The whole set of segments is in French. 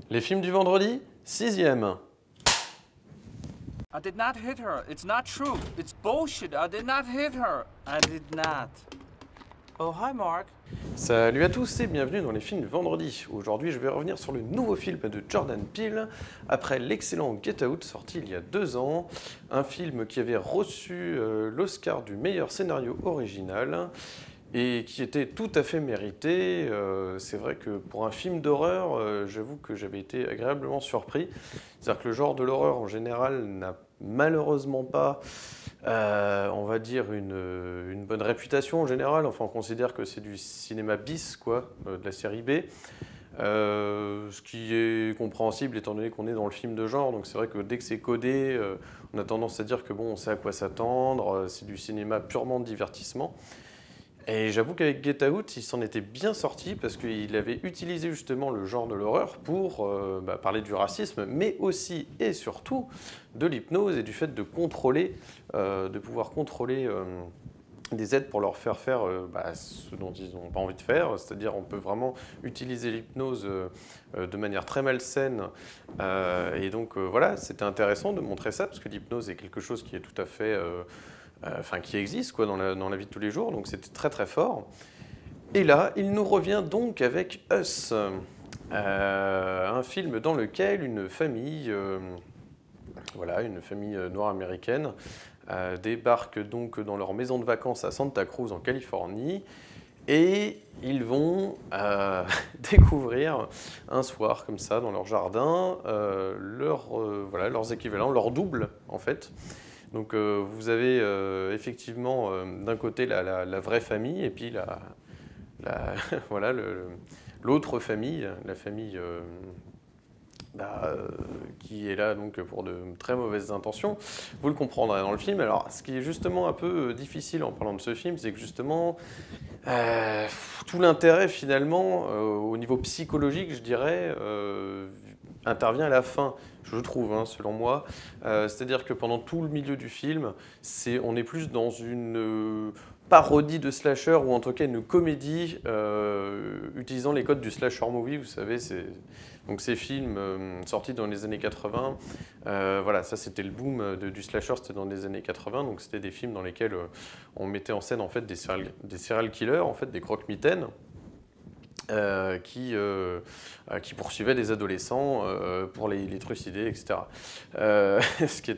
Les films du vendredi, 6e. I did not hit her. It's not true. It's bullshit. I did not hit her. I did not. Oh, hi, Mark. Salut à tous et bienvenue dans les films du vendredi. Aujourd'hui, je vais revenir sur le nouveau film de Jordan Peele, après l'excellent Get Out, sorti il y a 2 ans. Un film qui avait reçu l'Oscar du meilleur scénario original et qui était tout à fait mérité. C'est vrai que pour un film d'horreur, j'avoue que j'avais été agréablement surpris. C'est-à-dire que le genre de l'horreur en général n'a malheureusement pas, on va dire, une bonne réputation en général. Enfin, on considère que c'est du cinéma bis, quoi, de la série B. Ce qui est compréhensible étant donné qu'on est dans le film de genre. Donc c'est vrai que dès que c'est codé, on a tendance à dire que bon, on sait à quoi s'attendre. C'est du cinéma purement de divertissement. Et j'avoue qu'avec Get Out, il s'en était bien sorti parce qu'il avait utilisé justement le genre de l'horreur pour parler du racisme, mais aussi et surtout de l'hypnose et du fait de contrôler, de pouvoir contrôler des aides pour leur faire faire ce dont ils n'ont pas envie de faire. C'est-à-dire on peut vraiment utiliser l'hypnose de manière très malsaine. Et donc voilà, c'était intéressant de montrer ça parce que l'hypnose est quelque chose qui est tout à fait... qui existe quoi, dans la vie de tous les jours, donc c'était très très fort. Et là, il nous revient donc avec Us, un film dans lequel une famille noire américaine débarque donc dans leur maison de vacances à Santa Cruz en Californie, et ils vont découvrir un soir comme ça dans leur jardin leurs équivalents, leurs doubles en fait. Donc vous avez effectivement d'un côté la vraie famille et puis l'autre famille, la famille qui est là donc pour de très mauvaises intentions. Vous le comprendrez dans le film. Alors ce qui est justement un peu difficile en parlant de ce film, c'est que justement tout l'intérêt finalement au niveau psychologique, je dirais, intervient à la fin, je trouve, selon moi. C'est-à-dire que pendant tout le milieu du film, on est plus dans une parodie de slasher, ou en tout cas une comédie utilisant les codes du slasher movie, vous savez, donc ces films sortis dans les années 80, ça c'était le boom du slasher, c'était dans les années 80, donc c'était des films dans lesquels on mettait en scène en fait des serial killers, en fait des croque-mitaines, qui poursuivaient des adolescents pour les trucider, etc. Ce qui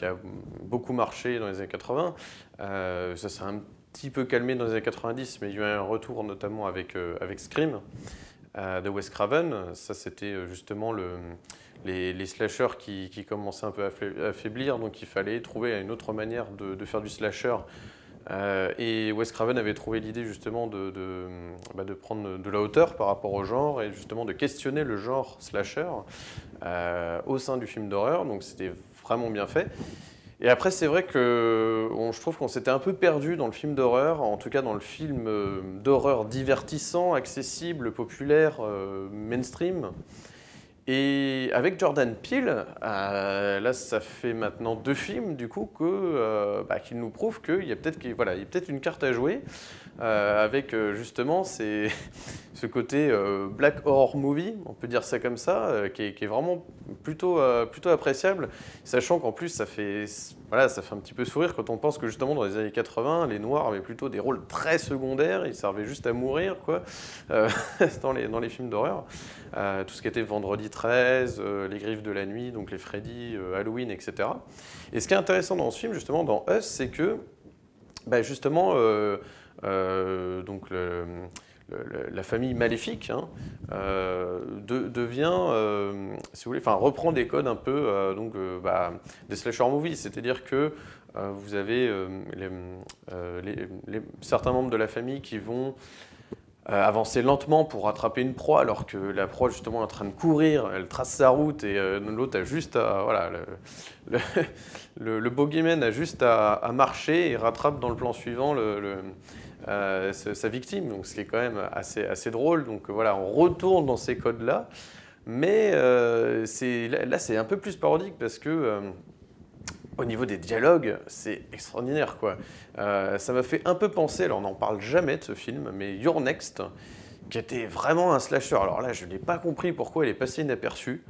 a beaucoup marché dans les années 80. Ça s'est un petit peu calmé dans les années 90, mais il y a eu un retour notamment avec Scream de Wes Craven. Ça, c'était justement les slashers qui commençaient un peu à affaiblir, donc il fallait trouver une autre manière de faire du slasher. Et Wes Craven avait trouvé l'idée justement de prendre de la hauteur par rapport au genre et justement de questionner le genre slasher au sein du film d'horreur, donc c'était vraiment bien fait. Et après c'est vrai que je trouve qu'on s'était un peu perdu dans le film d'horreur, en tout cas dans le film d'horreur divertissant, accessible, populaire, mainstream. Et avec Jordan Peele, là ça fait maintenant 2 films du coup qu'il nous prouve qu'il y a peut-être une carte à jouer avec justement ce côté black horror movie, on peut dire ça comme ça, qui est vraiment plutôt appréciable, sachant qu'en plus ça fait un petit peu sourire quand on pense que justement dans les années 80, les Noirs avaient plutôt des rôles très secondaires, ils servaient juste à mourir quoi, dans les films d'horreur. Tout ce qui était Vendredi 13, Les Griffes de la Nuit, donc les Freddy, Halloween, etc. Et ce qui est intéressant dans ce film, justement, dans Us, c'est que, justement, la famille maléfique devient, si vous voulez, reprend des codes un peu des slasher movies, c'est-à-dire que vous avez certains membres de la famille qui vont avancer lentement pour rattraper une proie, alors que la proie justement est en train de courir, elle trace sa route et l'autre a juste le bogeyman a juste à marcher et rattrape dans le plan suivant sa victime, donc ce qui est quand même assez drôle. Donc on retourne dans ces codes-là, mais là c'est un peu plus parodique parce que au niveau des dialogues, c'est extraordinaire, quoi. Ça m'a fait un peu penser, alors on n'en parle jamais de ce film, mais You're Next, qui était vraiment un slasher. Alors là, je n'ai pas compris pourquoi il est passé inaperçu.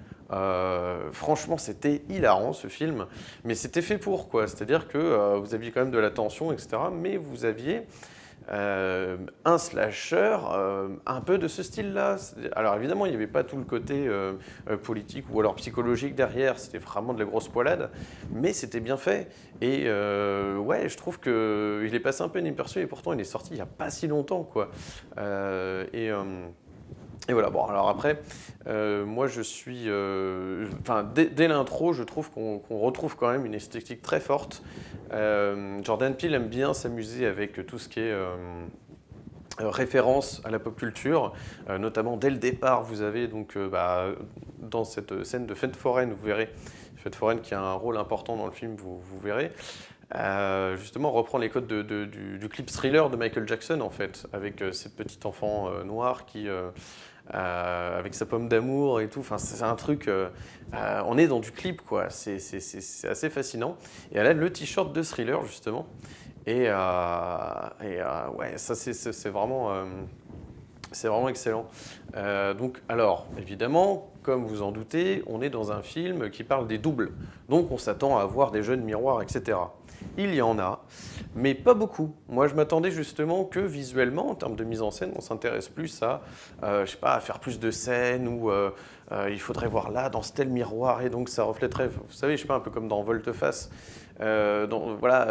Franchement, c'était hilarant ce film, mais c'était fait pour quoi. C'est-à-dire que vous aviez quand même de la tension, etc. Mais vous aviez un slasher un peu de ce style-là. Alors évidemment, il n'y avait pas tout le côté politique ou alors psychologique derrière, c'était vraiment de la grosse poilade, mais c'était bien fait. Et ouais, je trouve qu'il est passé un peu inaperçu et pourtant il est sorti il n'y a pas si longtemps, quoi. Et voilà, bon, alors après, moi je suis. Enfin, dès l'intro, je trouve qu'on retrouve quand même une esthétique très forte. Jordan Peele aime bien s'amuser avec tout ce qui est référence à la pop culture, notamment dès le départ, vous avez donc dans cette scène de fête foraine, vous verrez, fête foraine qui a un rôle important dans le film, vous verrez. Justement reprend les codes du clip Thriller de Michael Jackson en fait, avec cette petite enfant noire qui avec sa pomme d'amour et tout, enfin c'est un truc, on est dans du clip quoi, c'est assez fascinant. Et elle a le t-shirt de Thriller justement, et ouais ça c'est vraiment excellent. Donc alors évidemment, comme vous en doutez, on est dans un film qui parle des doubles, donc on s'attend à avoir des jeux de miroir, etc. Il y en a, mais pas beaucoup. Moi, je m'attendais justement que visuellement, en termes de mise en scène, on s'intéresse plus à, je sais pas, à faire plus de scènes où il faudrait voir là, dans ce tel miroir, et donc ça reflèterait, vous savez, je sais pas, un peu comme dans Volte-Face, voilà,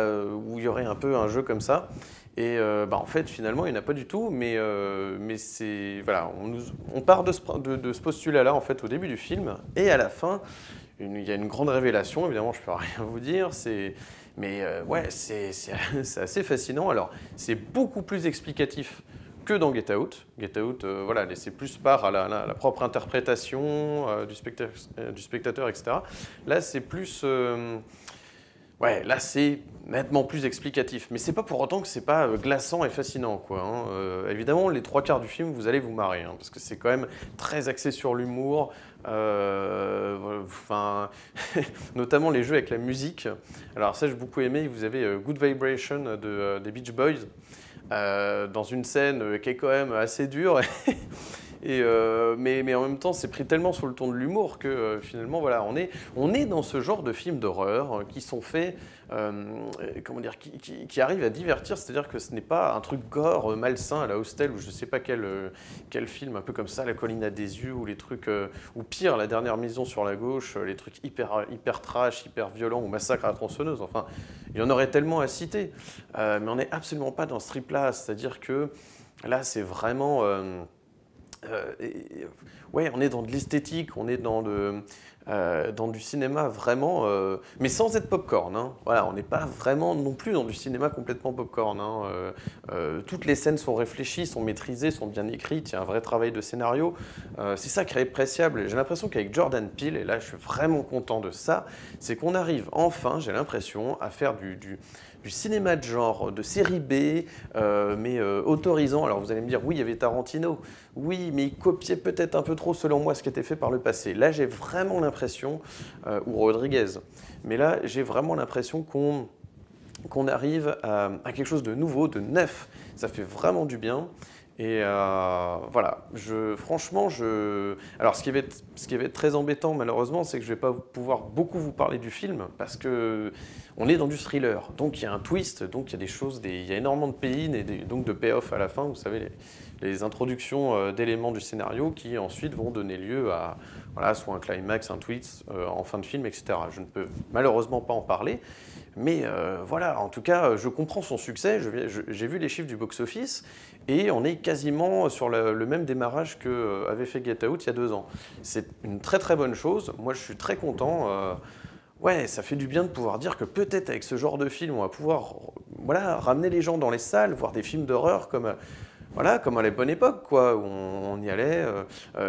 où il y aurait un peu un jeu comme ça. Et en fait, finalement, il n'y en a pas du tout, mais c'est, voilà, on part de ce postulat-là, en fait, au début du film, et à la fin, il y a une grande révélation, évidemment, je ne peux rien vous dire, mais ouais, c'est assez fascinant. Alors, c'est beaucoup plus explicatif que dans Get Out. Get Out, voilà, laissez plus part à la propre interprétation du spectateur, etc. Là, c'est plus... ouais, là, c'est nettement plus explicatif. Mais c'est pas pour autant que c'est pas glaçant et fascinant, quoi. Hein. Évidemment, les 3/4 du film, vous allez vous marrer, hein, parce que c'est quand même très axé sur l'humour. Enfin, notamment les jeux avec la musique. Alors ça, j'ai beaucoup aimé. Vous avez Good Vibration des Beach Boys dans une scène qui est quand même assez dure. Mais en même temps, c'est pris tellement sur le ton de l'humour que finalement, voilà, on est dans ce genre de films d'horreur qui sont faits, comment dire, qui arrivent à divertir. C'est-à-dire que ce n'est pas un truc gore, malsain à la Hostel ou je ne sais pas quel film un peu comme ça, La Colline à des yeux ou les trucs, ou pire, La Dernière Maison sur la gauche, les trucs hyper trash, hyper violents ou Massacre à la tronçonneuse. Enfin, il y en aurait tellement à citer, mais on n'est absolument pas dans ce trip-là. C'est-à-dire que là, c'est vraiment ouais, on est dans de l'esthétique, on est dans du cinéma vraiment, mais sans être popcorn. Hein. Voilà, on n'est pas vraiment non plus dans du cinéma complètement popcorn. Hein. Toutes les scènes sont réfléchies, sont maîtrisées, sont bien écrites. Il y a un vrai travail de scénario. C'est ça qui est appréciable. J'ai l'impression qu'avec Jordan Peele, et là je suis vraiment content de ça, c'est qu'on arrive enfin, j'ai l'impression, à faire du cinéma de genre, de série B, mais autorisant. Alors vous allez me dire, oui, il y avait Tarantino. Oui, mais il copiait peut-être un peu trop, selon moi, ce qui était fait par le passé. Là, j'ai vraiment l'impression, ou Rodriguez, mais là, j'ai vraiment l'impression qu'on arrive à quelque chose de nouveau, de neuf. Ça fait vraiment du bien. Et voilà, franchement, alors ce qui va être très embêtant malheureusement, c'est que je ne vais pas pouvoir beaucoup vous parler du film parce que on est dans du thriller. Donc il y a un twist, donc il y a des choses, il y a énormément de pay-in et donc de payoff à la fin, vous savez, les introductions d'éléments du scénario qui ensuite vont donner lieu à voilà, soit un climax, un twist en fin de film, etc. Je ne peux malheureusement pas en parler. Mais voilà, en tout cas, je comprends son succès. J'ai vu les chiffres du box-office et on est quasiment sur le même démarrage qu'avait fait Get Out il y a 2 ans. C'est une très très bonne chose. Moi, je suis très content. Ouais, ça fait du bien de pouvoir dire que peut-être avec ce genre de film, on va pouvoir voilà, ramener les gens dans les salles, voir des films d'horreur comme... Voilà, comme à la bonne époque, quoi, où on y allait.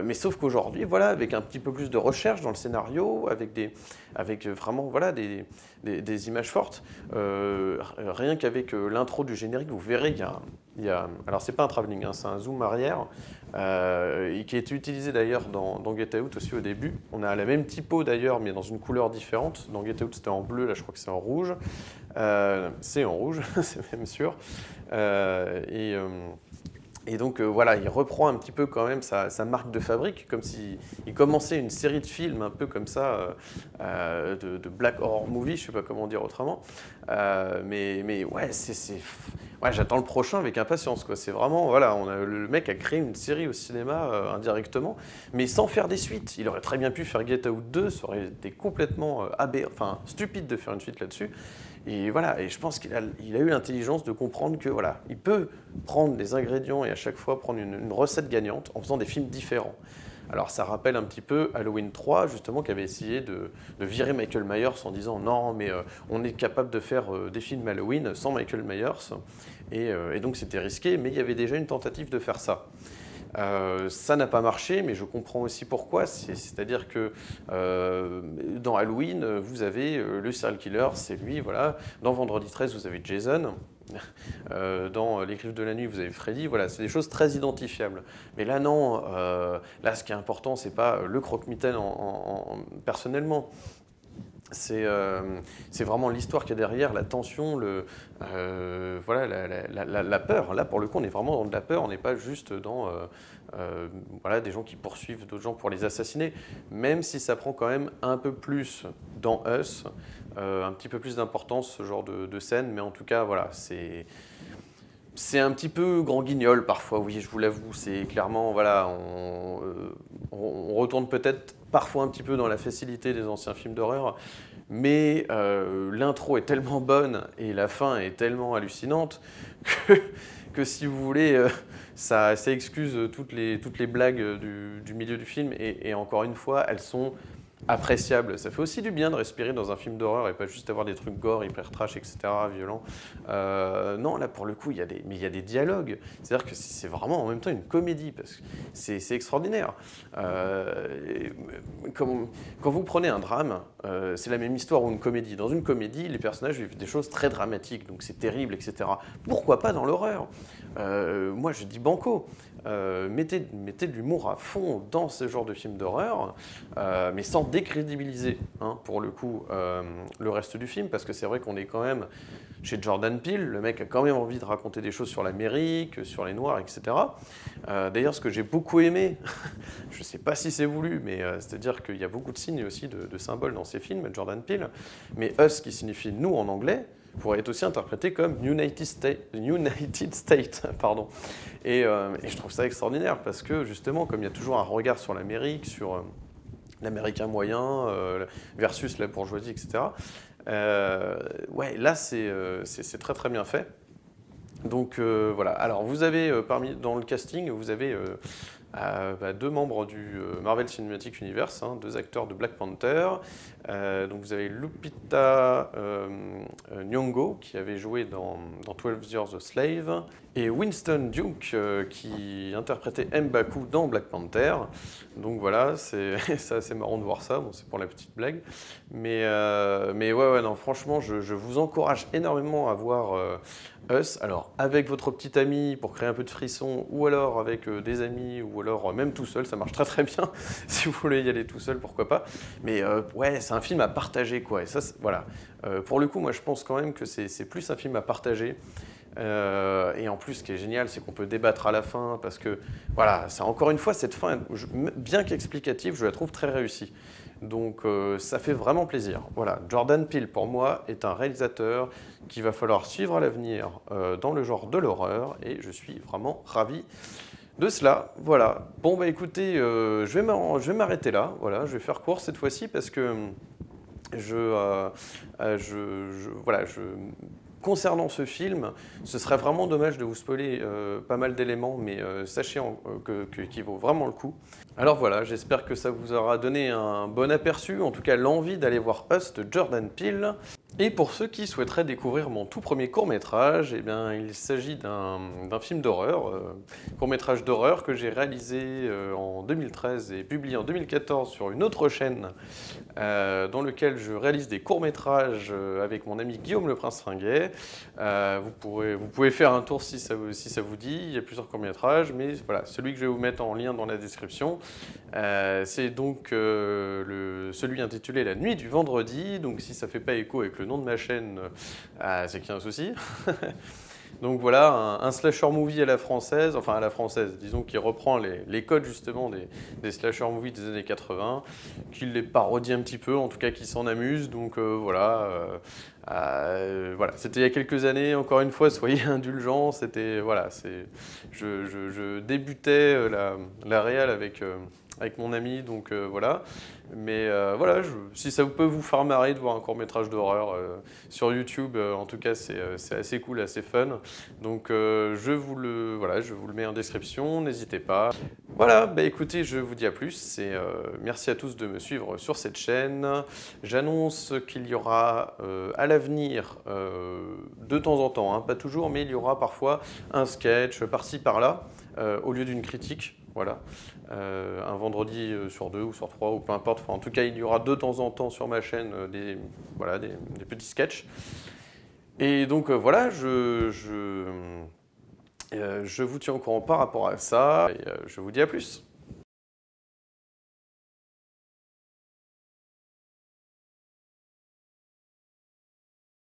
Mais sauf qu'aujourd'hui, voilà, avec un petit peu plus de recherche dans le scénario, avec vraiment voilà, des images fortes, rien qu'avec l'intro du générique, vous verrez, alors c'est pas un travelling, hein, c'est un zoom arrière, qui a été utilisé d'ailleurs dans Get Out aussi au début. On a la même typo d'ailleurs, mais dans une couleur différente. Dans Get Out, c'était en bleu, là je crois que c'est en rouge. C'est en rouge, c'est même sûr. Et donc voilà, il reprend un petit peu quand même sa marque de fabrique, comme s'il commençait une série de films un peu comme ça, de Black Horror Movie, je sais pas comment dire autrement. Mais ouais, ouais, j'attends le prochain avec impatience, quoi. C'est vraiment, voilà, le mec a créé une série au cinéma indirectement, mais sans faire des suites. Il aurait très bien pu faire Get Out 2, ça aurait été complètement enfin stupide de faire une suite là-dessus. Et voilà, et je pense qu'il a eu l'intelligence de comprendre que voilà, il peut prendre des ingrédients et à chaque fois prendre une recette gagnante en faisant des films différents. Alors ça rappelle un petit peu Halloween 3, justement, qui avait essayé de virer Michael Myers en disant non, mais on est capable de faire des films Halloween sans Michael Myers. Et donc c'était risqué, mais il y avait déjà une tentative de faire ça. Ça n'a pas marché, mais je comprends aussi pourquoi. C'est-à-dire que dans Halloween, vous avez le serial killer, c'est lui, voilà. Dans Vendredi 13, vous avez Jason. Dans Les Griffes de la Nuit, vous avez Freddy. Voilà, c'est des choses très identifiables. Mais là, non. Là, ce qui est important, c'est pas le croque-mitaine personnellement. C'est vraiment l'histoire qu'il y a derrière, la tension, voilà, la peur. Là, pour le coup, on est vraiment dans de la peur, on n'est pas juste dans voilà, des gens qui poursuivent d'autres gens pour les assassiner, même si ça prend quand même un peu plus dans Us, un petit peu plus d'importance, ce genre de scène, mais en tout cas, voilà, c'est un petit peu grand guignol parfois, oui, je vous l'avoue. C'est clairement, voilà, on retourne peut-être parfois un petit peu dans la facilité des anciens films d'horreur, mais l'intro est tellement bonne et la fin est tellement hallucinante que si vous voulez, ça excuse toutes les blagues du milieu du film, et encore une fois, elles sont appréciable. Ça fait aussi du bien de respirer dans un film d'horreur et pas juste avoir des trucs gore, hyper trash, etc., violents. Non, là, pour le coup, il y a des dialogues. C'est-à-dire que c'est vraiment en même temps une comédie, parce que c'est extraordinaire. Quand vous prenez un drame, c'est la même histoire ou une comédie. Dans une comédie, les personnages vivent des choses très dramatiques, donc c'est terrible, etc. Pourquoi pas dans l'horreur? Moi, je dis banco. Mettez de l'humour à fond dans ce genre de film d'horreur, mais sans décrédibiliser, hein, pour le coup, le reste du film, parce que c'est vrai qu'on est quand même chez Jordan Peele, le mec a quand même envie de raconter des choses sur l'Amérique, sur les Noirs, etc. D'ailleurs, ce que j'ai beaucoup aimé, je ne sais pas si c'est voulu, mais c'est-à-dire qu'il y a beaucoup de signes aussi de symboles dans ces films, Jordan Peele, mais Us, qui signifie nous en anglais, pourrait être aussi interprété comme United States, pardon. Et je trouve ça extraordinaire parce que justement, comme il y a toujours un regard sur l'Amérique, sur l'Américain moyen versus la bourgeoisie, etc. Ouais, là c'est très très bien fait. Donc voilà. Alors vous avez dans le casting, vous avez deux membres du Marvel Cinematic Universe, hein, deux acteurs de Black Panther. Donc vous avez Lupita Nyong'o qui avait joué dans 12 Years a Slave, et Winston Duke qui interprétait M'Baku dans Black Panther. Donc voilà, c'est assez marrant de voir ça. Bon, c'est pour la petite blague, mais ouais, non, franchement, je vous encourage énormément à voir Us. Alors avec votre petit ami pour créer un peu de frisson, ou alors avec des amis, ou alors même tout seul, ça marche très très bien. Si vous voulez y aller tout seul, pourquoi pas. Mais ouais, c'est un film à partager, quoi. Et ça, voilà. Pour le coup, moi, je pense quand même que c'est plus un film à partager. Et en plus, ce qui est génial, c'est qu'on peut débattre à la fin, parce que, voilà, c'est encore une fois, cette fin, bien qu'explicative, je la trouve très réussie. Donc ça fait vraiment plaisir. Voilà, Jordan Peele, pour moi, est un réalisateur qu'il va falloir suivre à l'avenir dans le genre de l'horreur, et je suis vraiment ravi de cela. Voilà. Bon, bah écoutez, je vais m'arrêter là. Voilà, je vais faire court cette fois-ci, parce que voilà, concernant ce film, ce serait vraiment dommage de vous spoiler pas mal d'éléments, mais sachez qu'il vaut vraiment le coup. Alors voilà, j'espère que ça vous aura donné un bon aperçu, en tout cas l'envie d'aller voir Us de Jordan Peele. Et pour ceux qui souhaiteraient découvrir mon tout premier court-métrage, eh bien, il s'agit d'un film d'horreur, court-métrage d'horreur que j'ai réalisé en 2013 et publié en 2014 sur une autre chaîne, dans lequel je réalise des courts-métrages avec mon ami Guillaume Le Prince Ringuet. Vous pouvez faire un tour si ça vous dit. Il y a plusieurs courts-métrages, mais voilà, celui que je vais vous mettre en lien dans la description, c'est donc celui intitulé La Nuit du Vendredi. Donc si ça ne fait pas écho avec le nom de ma chaîne, c'est qu'il y a un souci. Donc voilà, un slasher movie à la française, enfin à la française, disons qui reprend les codes justement des slasher movies des années 80, qui les parodie un petit peu, en tout cas qui s'en amuse. Donc voilà, c'était il y a quelques années. Encore une fois, soyez indulgents. C'était voilà, je débutais la réal avec mon ami, donc voilà. Mais voilà, si ça peut vous faire marrer de voir un court-métrage d'horreur sur YouTube, en tout cas c'est assez cool, assez fun. Donc voilà, je vous le mets en description, n'hésitez pas. Voilà, bah écoutez, je vous dis à plus et merci à tous de me suivre sur cette chaîne. J'annonce qu'il y aura à l'avenir, de temps en temps, hein, pas toujours, mais il y aura parfois un sketch par-ci par-là, au lieu d'une critique. Voilà, un vendredi sur 2 ou sur 3 ou peu importe. Enfin, en tout cas, il y aura de temps en temps sur ma chaîne voilà, des petits sketchs. Et donc voilà, je vous tiens au courant par rapport à ça et je vous dis à plus.